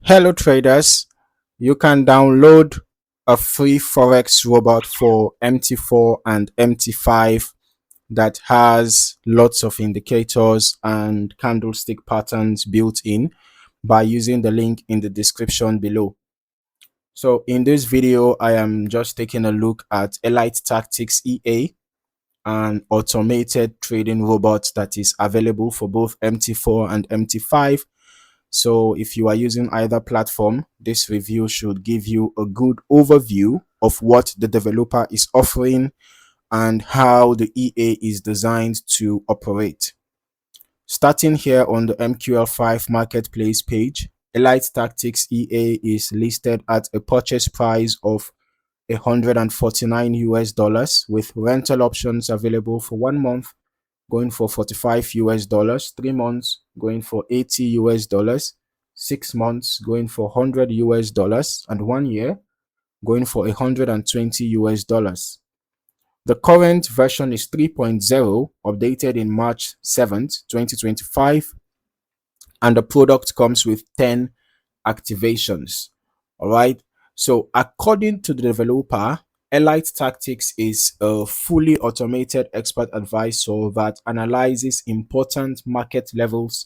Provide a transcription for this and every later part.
Hello traders, you can download a free Forex robot for MT4 and MT5 that has lots of indicators and candlestick patterns built in by using the link in the description below. So in this video, I am just taking a look at Elite Tactics EA, an automated trading robot that is available for both MT4 and MT5. So if you are using either platform, this review should give you a good overview of what the developer is offering and how the EA is designed to operate. Starting here on the MQL5 Marketplace page, Elite Tactics EA is listed at a purchase price of 149 US dollars with rental options available for 1 month going for 45 US dollars, 3 months going for 80 US dollars, 6 months going for 100 US dollars, and 1 year going for 120 US dollars. The current version is 3.0, updated in March 7th, 2025, and the product comes with 10 activations. All right. So, according to the developer, Elite Tactics is a fully automated expert advisor that analyzes important market levels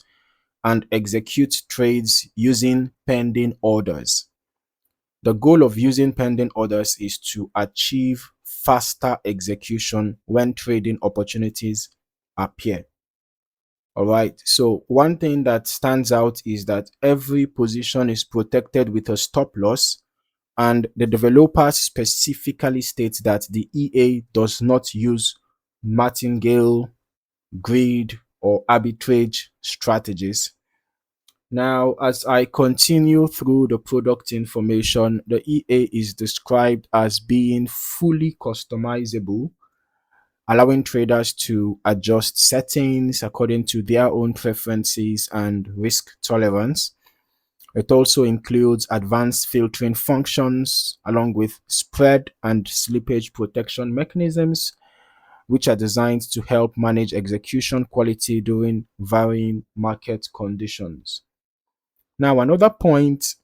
and executes trades using pending orders. The goal of using pending orders is to achieve faster execution when trading opportunities appear. All right. So one thing that stands out is that every position is protected with a stop loss, and the developer specifically states that the EA does not use martingale, greed, or arbitrage strategies. Now, as I continue through the product information, the EA is described as being fully customizable, allowing traders to adjust settings according to their own preferences and risk tolerance. It also includes advanced filtering functions along with spread and slippage protection mechanisms, which are designed to help manage execution quality during varying market conditions. Now, another point,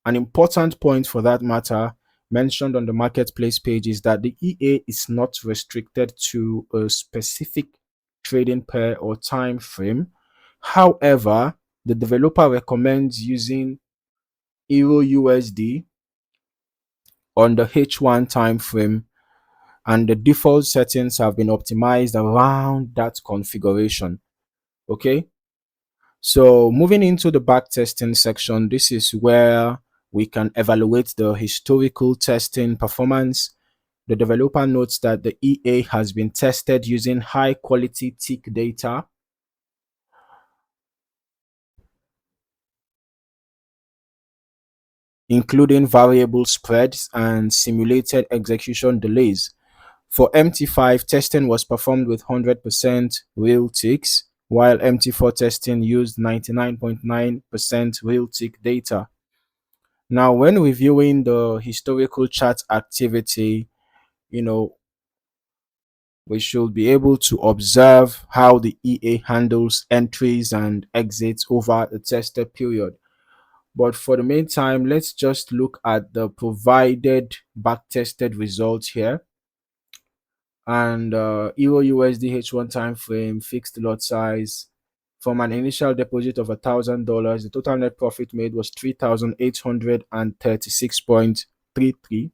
an important point for that matter, mentioned on the marketplace page is that the EA is not restricted to a specific trading pair or time frame. However, the developer recommends using Euro USD on the H1 time frame, and the default settings have been optimized around that configuration. Okay, so moving into the backtesting section, this is where we can evaluate the historical testing performance. The developer notes that the EA has been tested using high quality tick data, including variable spreads and simulated execution delays. For MT5, testing was performed with 100% real ticks, while MT4 testing used 99.9% real tick data. Now, when reviewing the historical chart activity, you know, we should be able to observe how the EA handles entries and exits over the tested period. But for the meantime, let's just look at the provided backtested results here. And Euro USD H1 time frame, fixed lot size. From an initial deposit of $1,000, the total net profit made was 3,836.33,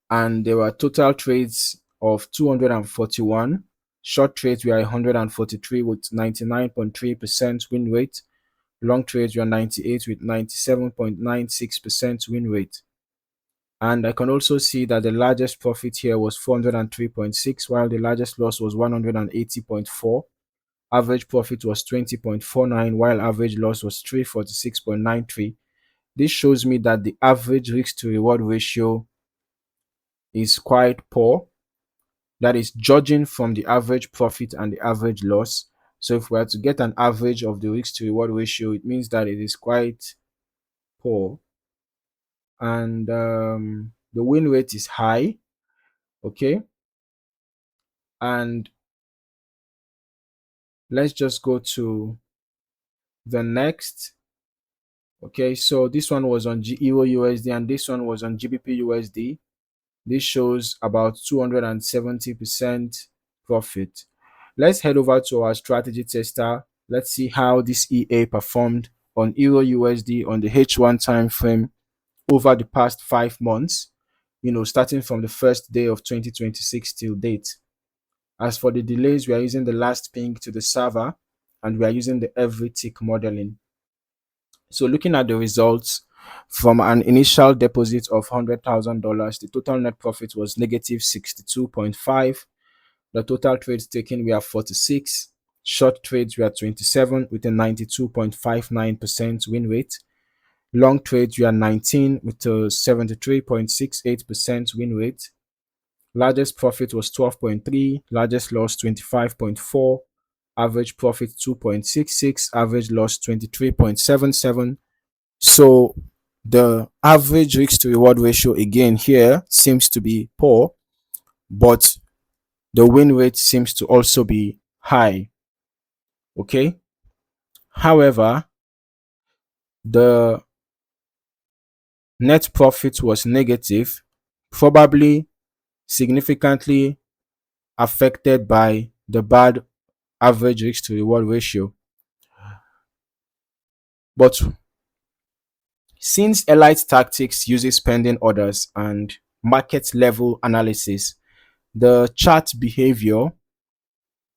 and there were total trades of 241. Short trades were 143 with 99.3% win rate. Long trades were 98 with 97.96% win rate. And I can also see that the largest profit here was 403.6, while the largest loss was 180.4. Average profit was 20.49, while average loss was 346.93. This shows me that the average risk to reward ratio is quite poor. That is judging from the average profit and the average loss. So if we are to get an average of the risk to reward ratio, it means that it is quite poor. And the win rate is high. Okay. And let's just go to the next. Okay, so this one was on Euro USD and this one was on GBP USD. This shows about 270% profit. Let's head over to our strategy tester. Let's see how this EA performed on Euro USD on the H1 time frame over the past 5 months, starting from the first day of 2026 till date. As for the delays, we are using the last ping to the server and we are using the every tick modeling. So looking at the results from an initial deposit of $100,000, the total net profit was negative 62.5. The total trades taken were 46. Short trades were 27 with a 92.59% win rate. Long trades were 19 with a 73.68% win rate. Largest profit was 12.3, largest loss 25.4, average profit 2.66, average loss 23.77. So the average risk to reward ratio again here seems to be poor, but the win rate seems to also be high. Okay. However, the net profit was negative, probably significantly affected by the bad average risk to reward ratio. But since Elite Tactics uses pending orders and market level analysis, the chart behavior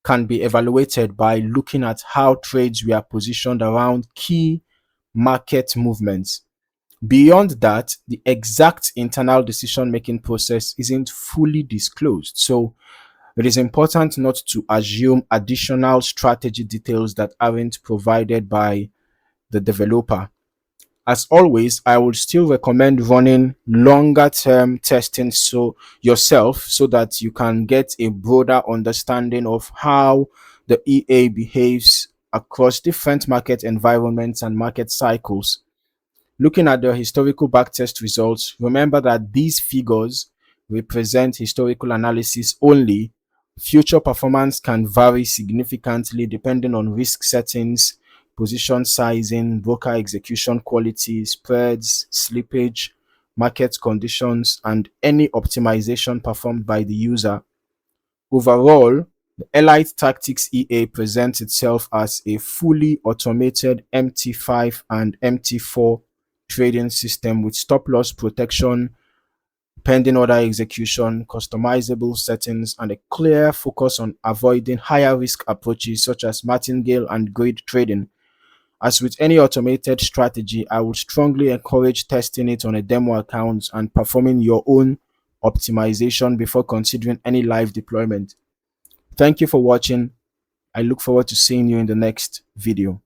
can be evaluated by looking at how trades were positioned around key market movements. Beyond that, the exact internal decision making process isn't fully disclosed. So it is important not to assume additional strategy details that aren't provided by the developer. As always, I would still recommend running longer term testing yourself so that you can get a broader understanding of how the EA behaves across different market environments and market cycles. Looking at the historical backtest results, remember that these figures represent historical analysis only. Future performance can vary significantly depending on risk settings, position sizing, broker execution quality, spreads, slippage, market conditions, and any optimization performed by the user. Overall, the Elite Tactics EA presents itself as a fully automated MT5 and MT4 trading system with stop loss protection, pending order execution, customizable settings, and a clear focus on avoiding higher risk approaches such as martingale and grid trading. As with any automated strategy, I would strongly encourage testing it on a demo account and performing your own optimization before considering any live deployment. Thank you for watching. I look forward to seeing you in the next video.